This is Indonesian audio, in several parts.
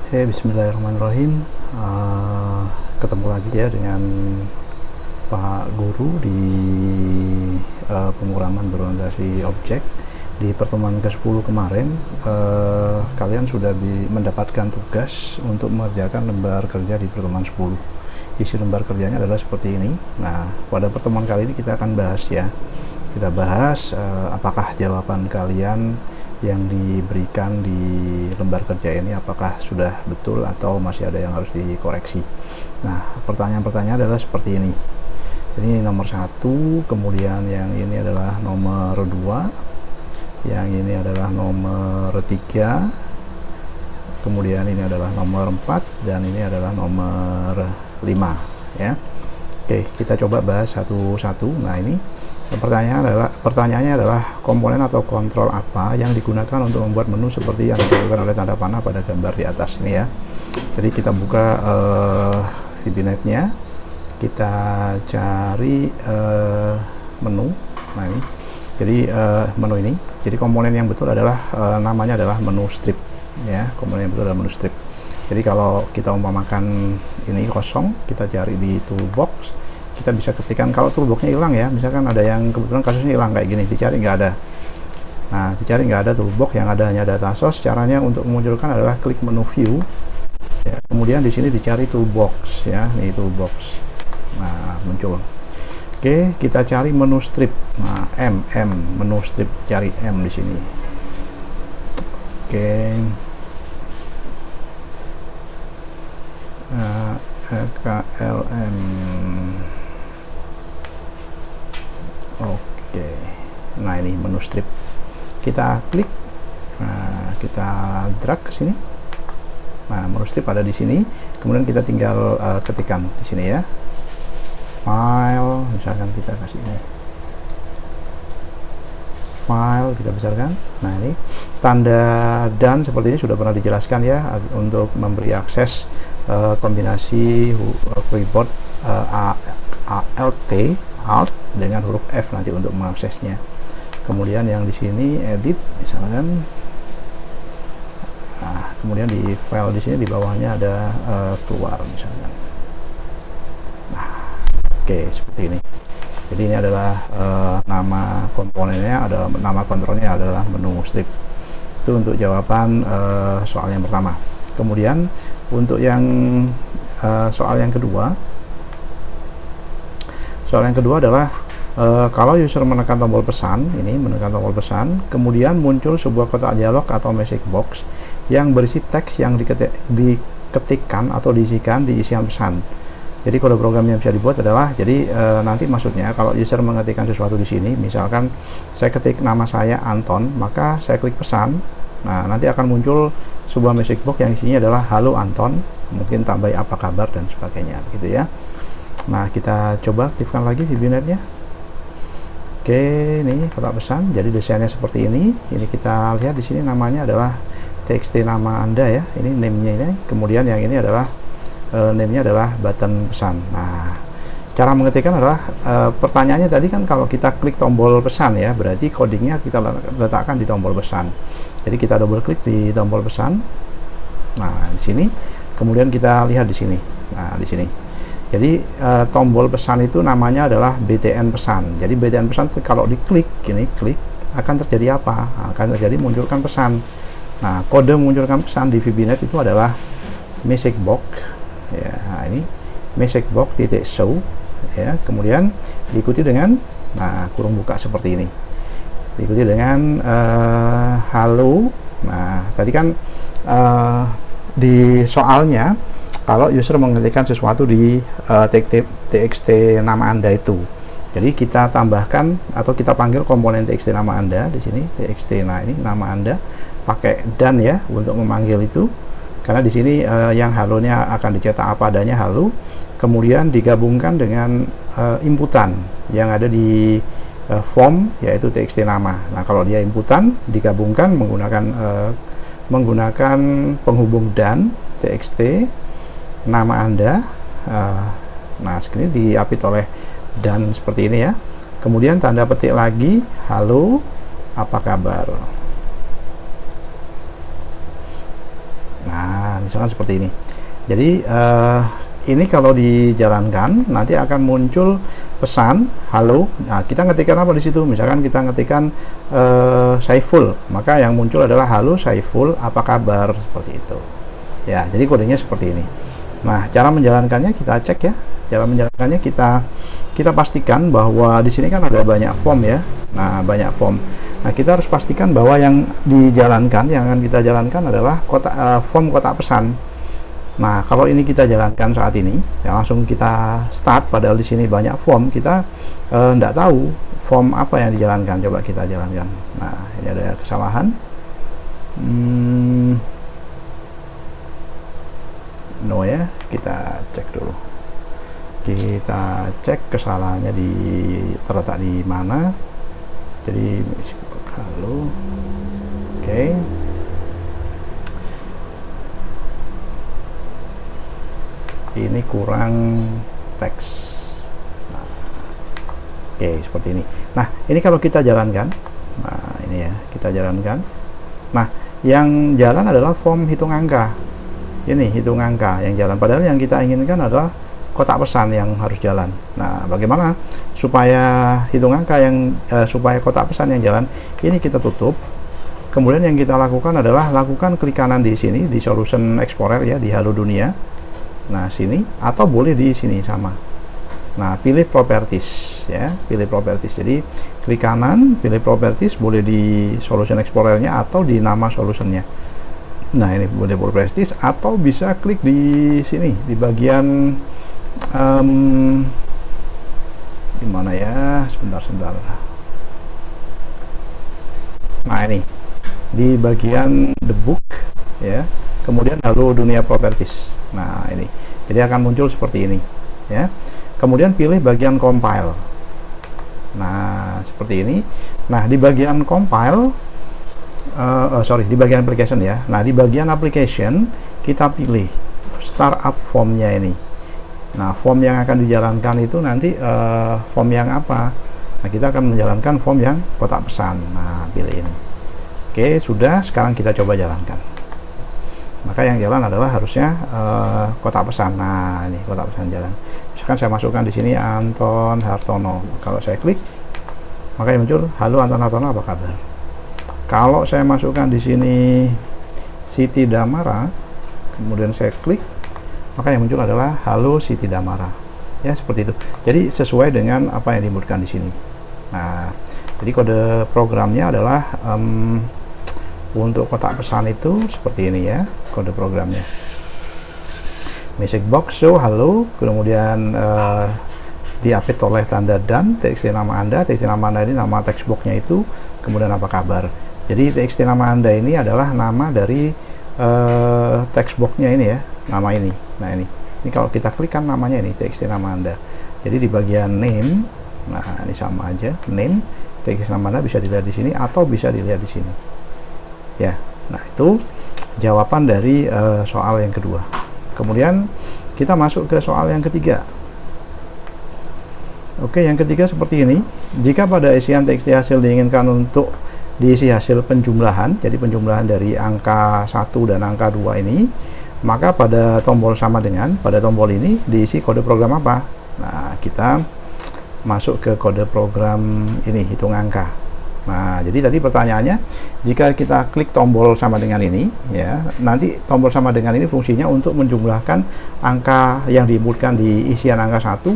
Bismillahirrahmanirrahim. Ketemu lagi ya dengan Pak Guru di pemrograman berorientasi objek. Di pertemuan ke-10 kemarin, kalian sudah mendapatkan tugas untuk mengerjakan lembar kerja di pertemuan 10. Isi lembar kerjanya adalah seperti ini. Nah, pada pertemuan kali ini kita akan bahas ya. Kita bahas apakah jawaban kalian yang diberikan di lembar kerja ini apakah sudah betul atau masih ada yang harus dikoreksi. Nah, pertanyaan-pertanyaan adalah seperti ini. Ini nomor 1, kemudian yang ini adalah nomor 2, yang ini adalah nomor 3, kemudian ini adalah nomor 4, dan ini adalah nomor 5 ya. Oke, kita coba bahas satu-satu. Nah, ini pertanyaannya adalah komponen atau kontrol apa yang digunakan untuk membuat menu seperti yang ditunjukkan oleh tanda panah pada gambar di atas ini ya. Jadi kita buka VBNet-nya, kita cari menu. Nah, ini jadi menu ini, jadi komponen yang betul adalah namanya adalah menu strip ya. Komponen yang betul adalah menu strip. Jadi kalau kita umpamakan ini kosong, kita cari di toolbox, kita bisa ketikkan. Kalau toolboxnya hilang ya, misalkan ada yang kebetulan kasusnya hilang kayak gini, dicari nggak ada. Nah, dicari nggak ada toolbox, yang ada hanya data source. Caranya untuk memunculkan adalah klik menu view ya, kemudian di sini dicari toolbox ya, ini toolbox. Nah, muncul. Oke, kita cari menu strip. Nah, menu strip, cari M di sini. Oke, KLM. Oke, nah ini menu strip, kita klik, nah kita drag ke sini. Nah, menu strip ada di sini, kemudian kita tinggal ketikkan di sini ya, file, misalkan kita kasih ini file, kita besarkan. Nah, ini tanda dan seperti ini sudah pernah dijelaskan ya, untuk memberi akses kombinasi keyboard Alt dengan huruf F nanti untuk mengaksesnya. Kemudian yang di sini edit misalkan. Nah, kemudian di file di sini di bawahnya ada keluar misalkan. Nah, oke, seperti ini. Jadi ini adalah nama komponennya, ada nama kontrolnya adalah menu strip. Itu untuk jawaban soal yang pertama. Kemudian untuk yang soal yang kedua adalah kalau user menekan tombol pesan, ini menekan tombol pesan, kemudian muncul sebuah kotak dialog atau message box yang berisi teks yang diketikkan atau diisikan di isian pesan. Jadi kode program yang bisa dibuat adalah, jadi nanti maksudnya kalau user mengetikkan sesuatu di sini, misalkan saya ketik nama saya Anton, maka saya klik pesan. Nah, nanti akan muncul sebuah message box yang isinya adalah halo Anton, mungkin tambah apa kabar dan sebagainya gitu ya. Nah, kita coba aktifkan lagi VBNet-nya. Oke, ini kotak pesan. Jadi desainnya seperti ini. Ini kita lihat di sini namanya adalah txt nama Anda ya. Ini name-nya ini. Kemudian yang ini adalah name-nya adalah button pesan. Nah, cara mengetikkan adalah pertanyaannya tadi kan kalau kita klik tombol pesan ya, berarti codingnya kita letakkan di tombol pesan. Jadi kita double klik di tombol pesan. Nah, di sini. Kemudian kita lihat di sini. Nah, di sini. Jadi tombol pesan itu namanya adalah BTN pesan. Jadi BTN pesan kalau diklik, gini klik, akan terjadi apa? Akan terjadi munculkan pesan. Nah, kode munculkan pesan di VBNet itu adalah message box. Ya, nah ini message box titik show ya, kemudian diikuti dengan kurung buka seperti ini, diikuti dengan halo. Nah, tadi kan di soalnya kalau user mengetikkan sesuatu di txt nama Anda itu, jadi kita tambahkan atau kita panggil komponen txt nama Anda di sini txt. Nah, ini nama Anda pakai dan ya untuk memanggil itu. Karena di sini yang halonya akan dicetak apa adanya halo, kemudian digabungkan dengan inputan yang ada di form yaitu txt nama. Nah, kalau dia inputan digabungkan menggunakan penghubung dan txt nama Anda. Nah, segini diapit oleh dan seperti ini ya. Kemudian tanda petik lagi halo apa kabar. Nah, misalkan seperti ini. Jadi ini kalau dijalankan nanti akan muncul pesan halo. Nah, kita ngetikkan apa di situ? Misalkan kita ngetikkan Saiful, maka yang muncul adalah halo Saiful, apa kabar, seperti itu. Ya, jadi kodenya seperti ini. Nah, cara menjalankannya kita cek ya. Cara menjalankannya kita pastikan bahwa di sini kan ada banyak form ya. Nah, banyak form. Nah, kita harus pastikan bahwa yang dijalankan, yang akan kita jalankan adalah form kotak pesan. Nah, kalau ini kita jalankan saat ini, ya langsung kita start, padahal di sini banyak form, kita tidak tahu form apa yang dijalankan. Coba kita jalankan. Nah, ini ada kesalahan. No ya, kita cek dulu. Kita cek kesalahannya terletak di mana. Jadi, halo, oke. Ini kurang teks. Nah, oke, seperti ini. Nah, ini kalau kita jalankan, nah ini ya, kita jalankan. Nah, yang jalan adalah form hitung angka. Ini hitung angka yang jalan. Padahal yang kita inginkan adalah kotak pesan yang harus jalan. Nah, bagaimana supaya hitung angka supaya kotak pesan yang jalan ini kita tutup. Kemudian yang kita lakukan adalah lakukan klik kanan di sini di Solution Explorer ya, di Halo Dunia. Nah, sini atau boleh di sini sama. Nah, pilih Properties ya, pilih Properties. Jadi klik kanan, pilih Properties, boleh di Solution Explorer-nya atau di nama solutionnya. Nah, ini boleh Properties atau bisa klik di sini di bagian di mana ya? Sebentar. Nah, ini di bagian the book ya. Kemudian Halo Dunia Properties. Nah, ini. Jadi akan muncul seperti ini ya. Kemudian pilih bagian compile. Nah, seperti ini. Nah, di bagian compile di bagian application ya. Nah, di bagian application kita pilih startup formnya ini. Nah, form yang akan dijalankan itu nanti form yang apa? Nah, kita akan menjalankan form yang kotak pesan. Nah, pilih ini. Oke, sudah. Sekarang kita coba jalankan. Maka yang jalan adalah harusnya kotak pesan. Nah, ini kotak pesan jalan. Misalkan saya masukkan di sini Anton Hartono. Kalau saya klik, maka yang muncul halo Anton Hartono, apa kabar. Kalau saya masukkan di sini Siti Damara, kemudian saya klik, maka yang muncul adalah halo Siti Damara. Ya, seperti itu. Jadi sesuai dengan apa yang diinputkan di sini. Nah, jadi kode programnya adalah untuk kotak pesan itu seperti ini ya, kode programnya. Message box show halo, kemudian diapit oleh tanda dan txt nama Anda. Txt nama Anda ini nama text boxnya itu, kemudian apa kabar. Jadi txt nama Anda ini adalah nama dari text boxnya ini ya, nama ini. Nah, ini kalau kita klik kan namanya ini txt nama Anda. Jadi di bagian name, nah ini sama aja, name, txt nama Anda bisa dilihat di sini atau bisa dilihat di sini. Ya, nah itu jawaban dari soal yang kedua. Kemudian kita masuk ke soal yang ketiga. Oke, yang ketiga seperti ini. Jika pada isian txt hasil diinginkan untuk diisi hasil penjumlahan, jadi penjumlahan dari angka 1 dan angka 2 ini, maka pada tombol sama dengan, pada tombol ini diisi kode program apa? Nah, kita masuk ke kode program ini, hitung angka. Nah, jadi tadi pertanyaannya, jika kita klik tombol sama dengan ini, ya, nanti tombol sama dengan ini fungsinya untuk menjumlahkan angka yang diinputkan di isian angka 1,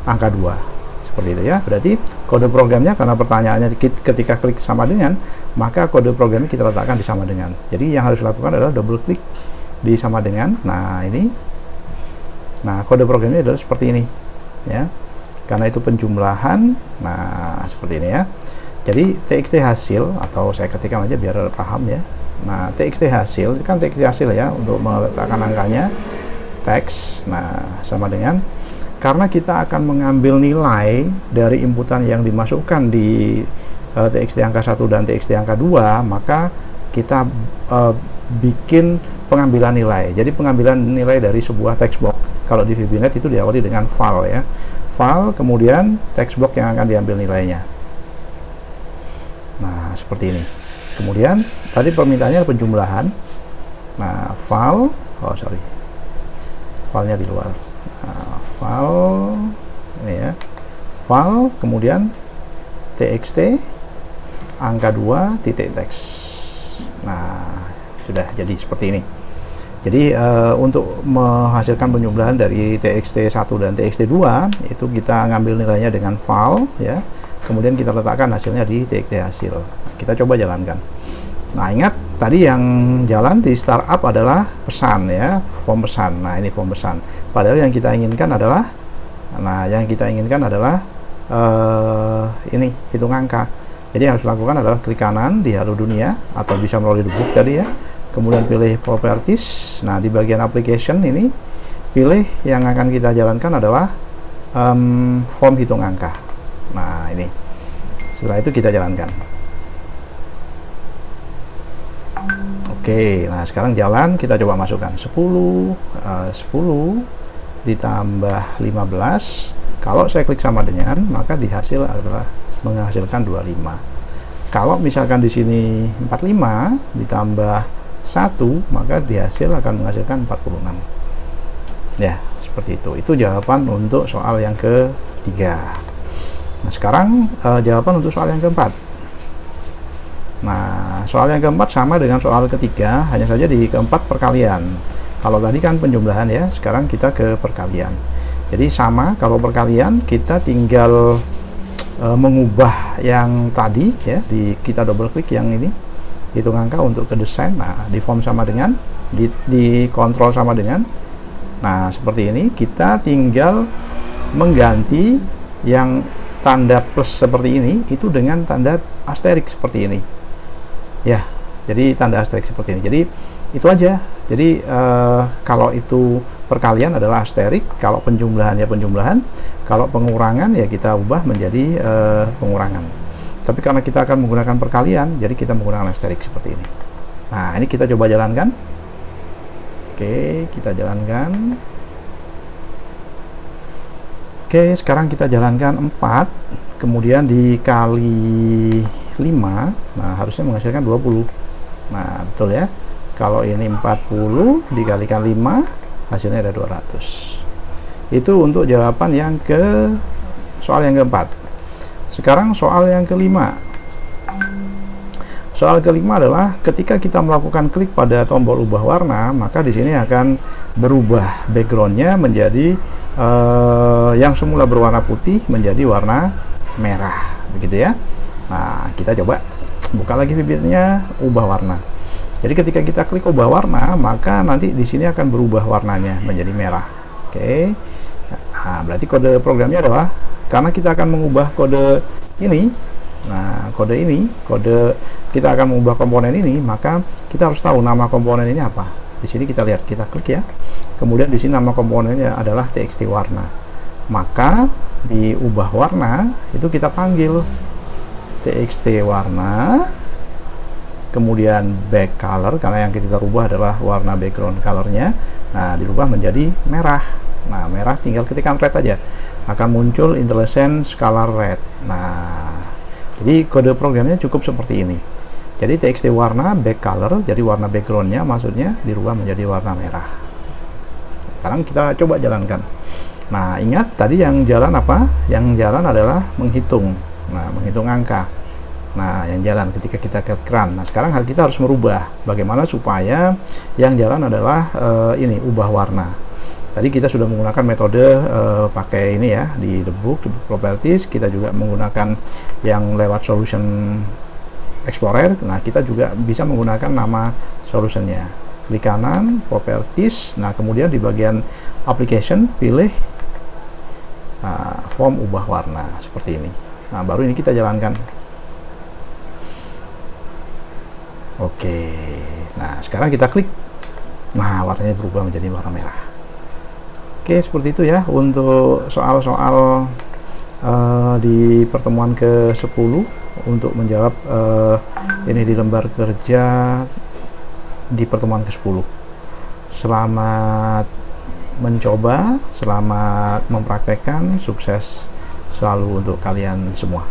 angka 2. Seperti itu ya. Berarti kode programnya, karena pertanyaannya ketika klik sama dengan, maka kode programnya kita letakkan di sama dengan. Jadi yang harus dilakukan adalah double klik di sama dengan. Nah, ini. Nah, kode programnya adalah seperti ini, ya. Karena itu penjumlahan. Nah, seperti ini ya. Jadi txt hasil, atau saya ketikkan aja biar paham ya. Nah, txt hasil kan txt hasil ya, untuk meletakkan angkanya teks. Nah, sama dengan, karena kita akan mengambil nilai dari inputan yang dimasukkan di txt angka 1 dan txt angka 2, maka kita bikin pengambilan nilai. Jadi pengambilan nilai dari sebuah text box. Kalau di VBNet itu diawali dengan file ya. File, kemudian text box yang akan diambil nilainya. Nah, seperti ini. Kemudian tadi permintaannya penjumlahan. Nah, file, filenya di luar. Nah, file ini ya, file, kemudian txt angka 2 titik teks. Nah, sudah jadi seperti ini. Jadi untuk menghasilkan penjumlahan dari txt1 dan txt2 itu kita ngambil nilainya dengan file ya. Kemudian kita letakkan hasilnya di txt hasil. Kita coba jalankan. Nah, ingat tadi yang jalan di startup adalah pesan ya, form pesan. Nah, ini form pesan. Padahal yang kita inginkan adalah ini hitung angka. Jadi yang harus dilakukan adalah klik kanan di Halo Dunia atau bisa melalui debug tadi ya. Kemudian pilih properties. Nah, di bagian application ini pilih yang akan kita jalankan adalah form hitung angka. Nah, ini. Setelah itu kita jalankan. Oke, nah sekarang jalan, kita coba masukkan 10 ditambah 15. Kalau saya klik sama dengan, maka di hasil adalah menghasilkan 25. Kalau misalkan di sini 45 ditambah 1, maka di hasil akan menghasilkan 46. Ya, seperti itu. Itu jawaban untuk soal yang ketiga. Nah, sekarang jawaban untuk soal yang keempat. Nah, soal yang keempat sama dengan soal ketiga, hanya saja di keempat perkalian. Kalau tadi kan penjumlahan ya, sekarang kita ke perkalian. Jadi sama, kalau perkalian kita tinggal mengubah yang tadi ya, kita double klik yang ini, hitung angka untuk ke desain. Nah, di form sama dengan, di kontrol sama dengan. Nah, seperti ini kita tinggal mengganti yang tanda plus seperti ini itu dengan tanda asterik seperti ini. Ya, jadi tanda asterik seperti ini. Jadi itu aja. Jadi kalau itu perkalian adalah asterik, kalau penjumlahan ya penjumlahan, kalau pengurangan ya kita ubah menjadi pengurangan. Tapi karena kita akan menggunakan perkalian, jadi kita menggunakan asterik seperti ini. Nah, ini kita coba jalankan. Oke, kita jalankan. Oke, sekarang kita jalankan 4, kemudian dikali 5, nah harusnya menghasilkan 20. Nah, betul ya. Kalau ini 40 dikalikan 5, hasilnya ada 200. Itu untuk jawaban yang soal yang keempat. Sekarang soal yang kelima. Soal kelima adalah ketika kita melakukan klik pada tombol ubah warna, maka di sini akan berubah backgroundnya menjadi yang semula berwarna putih menjadi warna merah, begitu ya. Nah, kita coba buka lagi bibirnya, ubah warna. Jadi ketika kita klik ubah warna, maka nanti di sini akan berubah warnanya menjadi merah. Oke. Nah, berarti kode programnya adalah karena kita akan mengubah kode ini. Nah, kode kita akan mengubah komponen ini, maka kita harus tahu nama komponen ini apa. Di sini kita lihat, kita klik ya. Kemudian di sini nama komponennya adalah txt warna. Maka di ubah warna itu kita panggil txt warna, kemudian back color, karena yang kita rubah adalah warna background colornya. Nah, dirubah menjadi merah. Nah, merah tinggal ketikkan red aja, akan muncul IntelliSense Color Red. Nah, jadi kode programnya cukup seperti ini. Jadi txt warna back color, jadi warna backgroundnya maksudnya dirubah menjadi warna merah. Sekarang kita coba jalankan. Nah, ingat tadi yang jalan apa? Yang jalan adalah menghitung. Nah, menghitung angka. Nah, yang jalan ketika kita ke run. Nah, sekarang kita harus merubah. Bagaimana supaya yang jalan adalah ini, ubah warna. Tadi kita sudah menggunakan metode pakai ini ya, di debug properties. Kita juga menggunakan yang lewat solution explorer. Nah, kita juga bisa menggunakan nama solutionnya. Klik kanan, properties. Nah, kemudian di bagian application pilih form ubah warna seperti ini. Nah, baru ini kita jalankan. Oke. Nah, sekarang kita klik. Nah, warnanya berubah menjadi warna merah. Oke, seperti itu ya untuk soal-soal di pertemuan ke-10 untuk menjawab ini di lembar kerja di pertemuan ke-10. Selamat mencoba, selamat mempraktekkan, sukses selalu untuk kalian semua.